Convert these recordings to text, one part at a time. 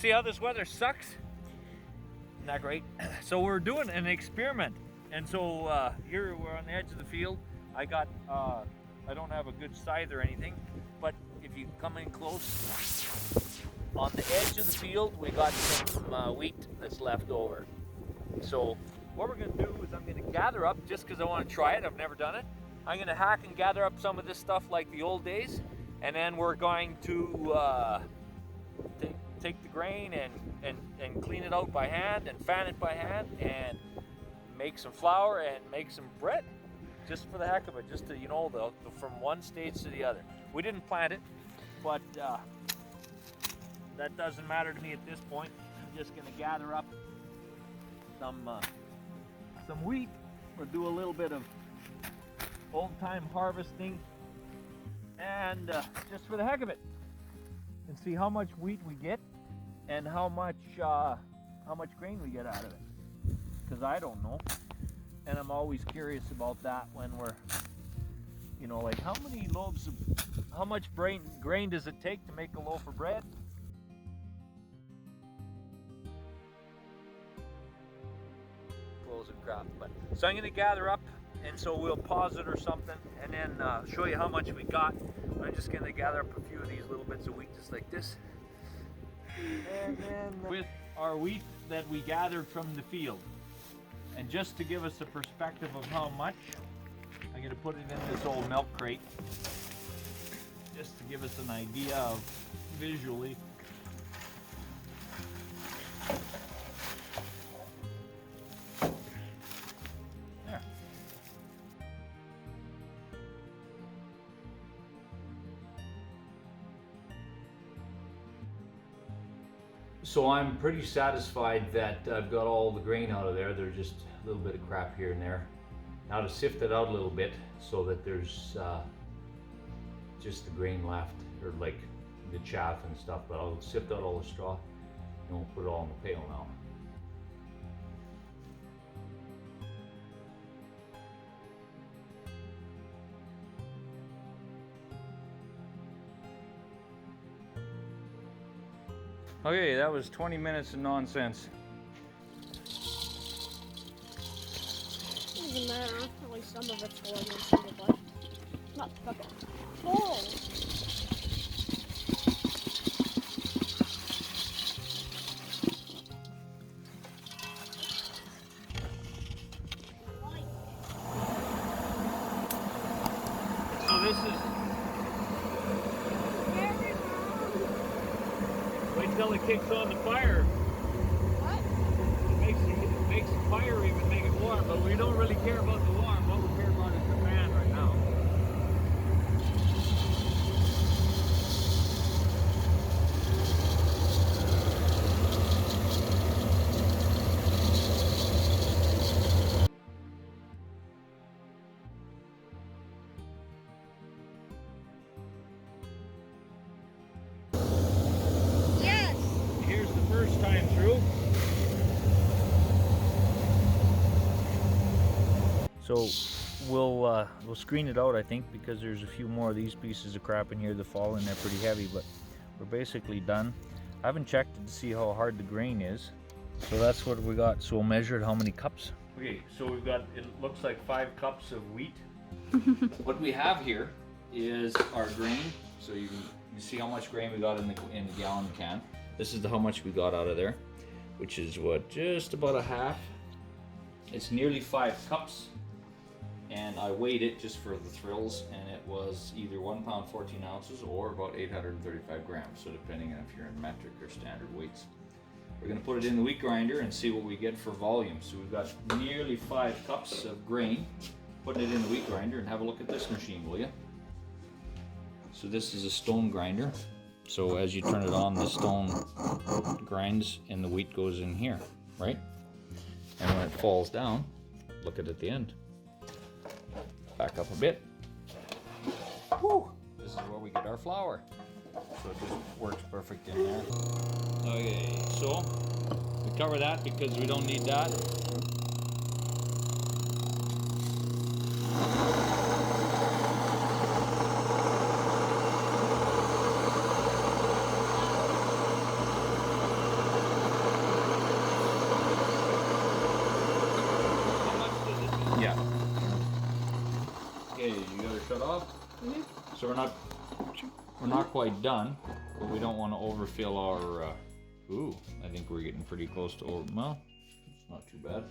see how this weather sucks? Isn't that great? So we're doing an experiment. And so here we're on the edge of the field. I got, I don't have a good scythe or anything, but if you come in close, on the edge of the field, we got some wheat that's left over. So what we're gonna do is I'm gonna gather up, just because I want to try it, I've never done it. I'm gonna hack and gather up some of this stuff like the old days, and then we're going to take the grain and clean it out by hand and fan it by hand and make some flour and make some bread, just for the heck of it, just to, you know, from one stage to the other. We didn't plant it, but that doesn't matter to me at this point. I'm just gonna gather up some wheat. We'll do a little bit of old-time harvesting, and just for the heck of it, and see how much wheat we get and how much grain we get out of it, because I don't know, and I'm always curious about that when we're, you know, like how much grain does it take to make a loaf of bread? And crap. But so I'm going to gather up, and so we'll pause it or something, and then show you how much we got. I'm just going to gather up a few of these little bits of wheat just like this, and then with our wheat that we gathered from the field, and just to give us a perspective of how much, I'm going to put it in this old milk crate just to give us an idea of visually. So I'm pretty satisfied that I've got all the grain out of there. There's just a little bit of crap here and there. Now to sift it out a little bit so that there's just the grain left, or like the chaff and stuff, but I'll sift out all the straw and we'll put it all in the pail now. Okay, that was 20 minutes of nonsense. Doesn't matter. At least some of it's going into the butt. Not fucking full. So this is. Wait till it kicks on the fire. What? It makes the fire even make it warm, but we don't really care about the warm. What we care about is the fan right now. Here's the first time through. So we'll screen it out, I think, because there's a few more of these pieces of crap in here that fall in there pretty heavy, but we're basically done. I haven't checked it to see how hard the grain is. So that's what we got. So we'll measure it, how many cups. Okay, so we've got, it looks like 5 cups of wheat. What we have here is our grain. So you see how much grain we got in the gallon can. This is how much we got out of there, which is what, just about a half. It's nearly 5 cups, and I weighed it just for the thrills, and it was either 1 pound 14 ounces or about 835 grams, so depending on if you're in metric or standard weights. We're going to put it in the wheat grinder and see what we get for volume. So we've got nearly 5 cups of grain. Putting it in the wheat grinder, and have a look at this machine, will you? So this is a stone grinder. So as you turn it on, the stone grinds and the wheat goes in here, right? And when it falls down, look at the end. Back up a bit. Whew. This is where we get our flour. So it just works perfect in there. Okay, so we cover that because we don't need that. Yeah. Okay, you gotta shut off. Mhm. So we're not quite done, but we don't want to overfill our. Ooh, I think we're getting pretty close to over. Well, it's not too bad.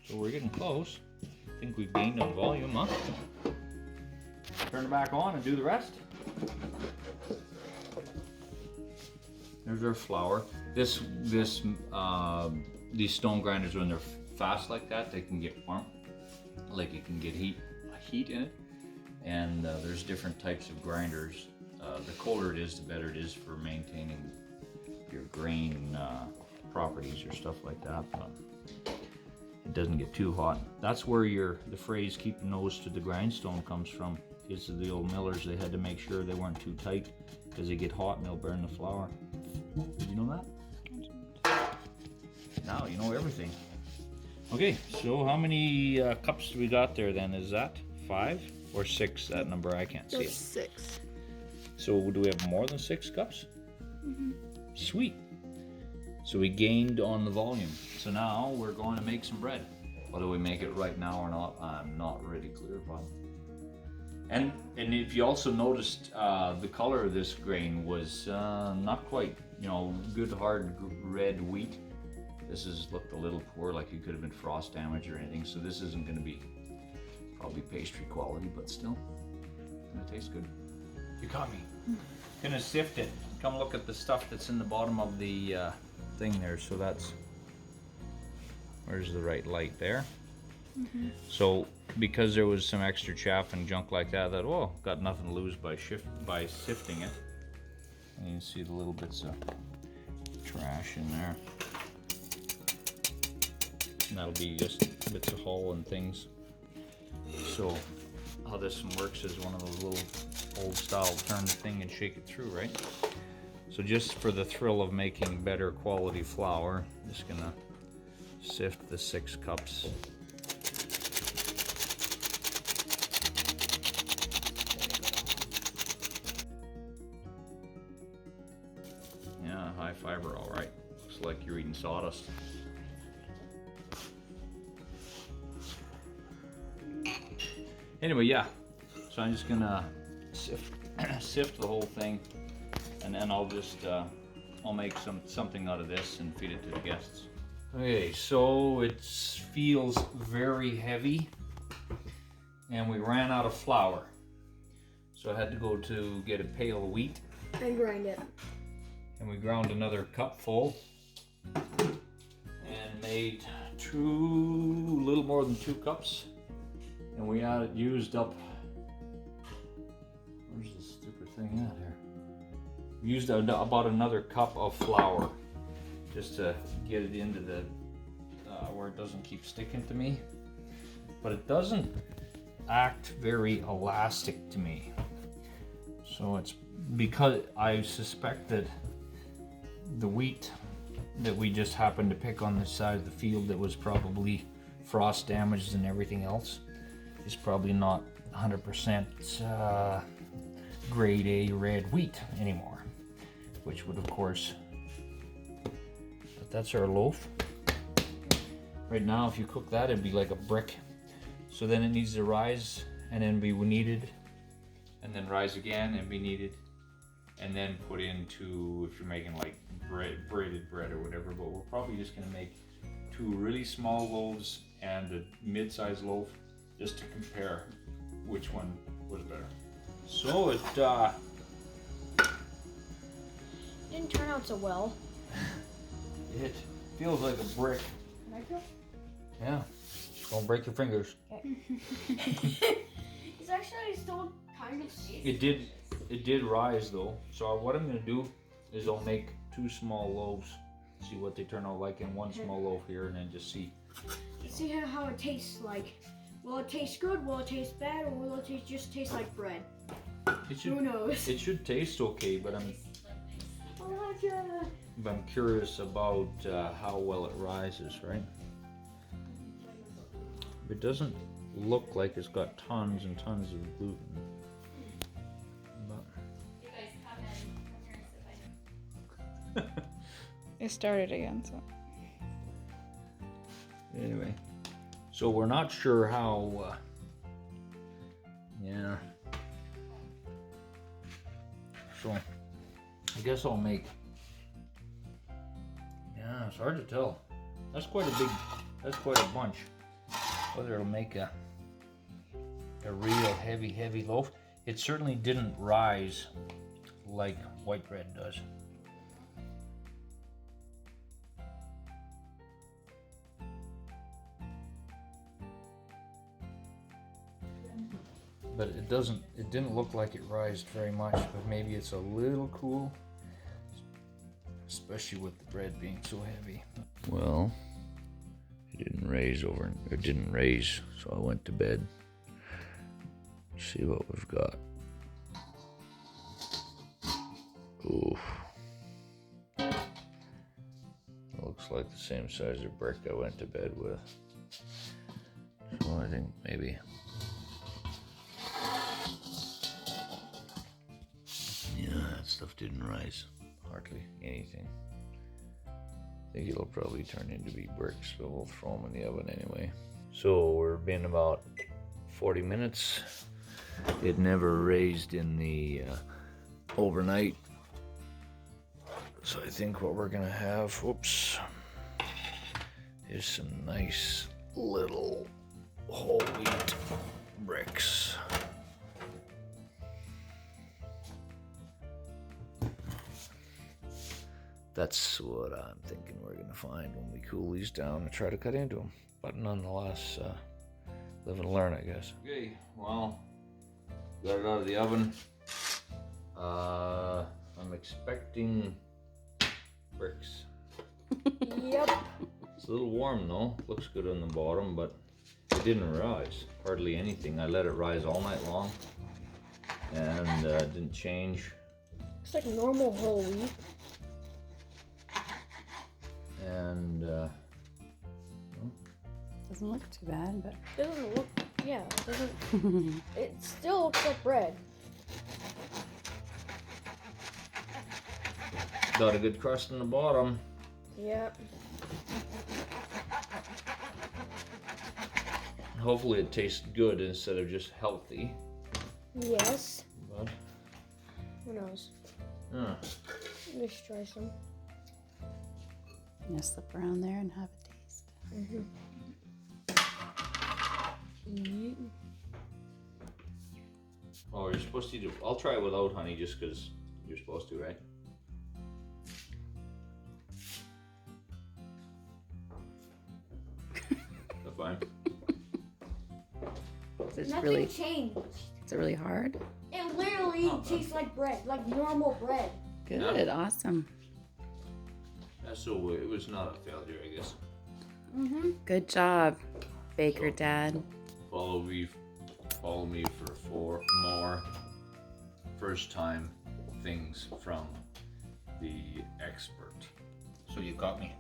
So we're getting close. I think we've gained on volume, huh? Turn it back on and do the rest. There's our flour. These stone grinders, when they're fast like that, they can get warm. Like it can get heat in it. And there's different types of grinders. The colder it is, the better it is for maintaining your grain properties or stuff like that. But it doesn't get too hot. That's where the phrase "keep your nose to the grindstone" comes from. Is the old millers, they had to make sure they weren't too tight because they get hot and they'll burn the flour. Did you know that? Now you know everything. Okay, so how many cups do we got there then? Is that 5 or 6? That number, I can't see it. 6. So do we have more than 6 cups? Mm-hmm. Sweet. So we gained on the volume. So now we're going to make some bread. Whether we make it right now or not, I'm not really clear about. And if you also noticed, the color of this grain was not quite, good hard red wheat. This has looked a little poor, like it could have been frost damage or anything. So this isn't going to be probably pastry quality, but still, gonna taste good. You caught me. Gonna sift it. Come look at the stuff that's in the bottom of the thing there. So that's, where's the right light there? Mm-hmm. So because there was some extra chaff and junk like that, I thought, oh, got nothing to lose by sifting it. And you can see the little bits of trash in there. And that'll be just bits of hull and things. So how this one works is one of those little old style turn the thing and shake it through, right? So just for the thrill of making better quality flour, I'm just gonna sift the 6 cups. Yeah, high fiber, all right. Looks like you're eating sawdust. Anyway, yeah. So I'm just gonna sift the whole thing, and then I'll just I'll make something out of this and feed it to the guests. Okay, so it feels very heavy, and we ran out of flour, so I had to go to get a pail of wheat And grind it. and we ground another cup full and made little more than 2 cups, and we used up, where's the stupid thing at here? We used about another cup of flour just to get it into the where it doesn't keep sticking to me, but it doesn't act very elastic to me. So it's because I suspect that the wheat that we just happened to pick on the side of the field that was probably frost damaged and everything else is probably not 100% grade A red wheat anymore, which would of course, but that's our loaf. Right now, if you cook that, it'd be like a brick. So then it needs to rise and then be kneaded, and then rise again and be kneaded, and then put into, if you're making like braided bread or whatever. But we're probably just gonna make 2 really small loaves and a mid-sized loaf just to compare which one was better. So it Didn't turn out so well. it feels like a brick. Can I feel? Yeah. Don't break your fingers. It's actually still kind of safe. It did rise though. So what I'm gonna do is I'll make 2 small loaves, see what they turn out like, and 1 small loaf here, and then just see. See how it tastes like. Will it taste good? Will it taste bad? Or will it just taste like bread? Who knows? It should taste okay, but I'm curious about how well it rises, right? If it doesn't look like it's got tons and tons of gluten. But You guys come here and sit by me. It started again, so. anyway, so we're not sure how, yeah. So I guess I'll make, yeah, it's hard to tell. That's quite a bunch. Whether it'll make a real heavy loaf. It certainly didn't rise like white bread does. But it didn't look like it rised very much, but maybe it's a little cool, especially with the bread being so heavy. Well, it didn't raise, so I went to bed. See what we've got. Oof. Looks like the same size of brick I went to bed with. So I think maybe. Yeah, that stuff didn't rise hardly anything. I think it'll probably turn into be bricks, but we'll throw them in the oven anyway. So we're been about 40 minutes. It never raised in the overnight. So I think what we're gonna have, whoops, is some nice little whole wheat bricks. That's what I'm thinking we're gonna find when we cool these down and try to cut into them. But nonetheless, live and learn, I guess. Okay, well, got it out of the oven. I'm expecting bricks. Yep. It's a little warm though. Looks good on the bottom, but it didn't rise hardly anything. I let it rise all night long, and didn't change. It's like normal whole wheat. And Doesn't look too bad, but. Doesn't look. Yeah. It doesn't. It still looks like bread. got a good crust in the bottom. Yep. Hopefully it tastes good instead of just healthy. Yes. But, Who knows? yeah. Let's try some. I'm gonna slip around there and have a taste. Mm-hmm. Oh, you're supposed to do. I'll try it without honey just because you're supposed to, right? That's fine. It's Nothing really, changed. is it really hard? It literally tastes like bread, like normal bread. Good, Yeah. awesome. Yeah, so it was not a failure, I guess. Mm-hmm. Good job, Baker So- Dad. Follow me for 4 more first-time things from the expert. So you got me.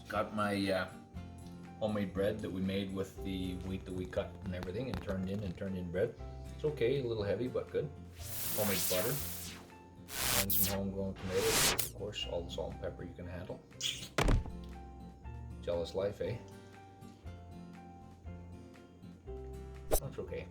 Got my homemade bread that we made with the wheat that we cut and everything and turned in bread. It's okay, a little heavy but good. Homemade butter and some homegrown tomatoes. Of course, all the salt and pepper you can handle. Jealous life, eh? That's okay.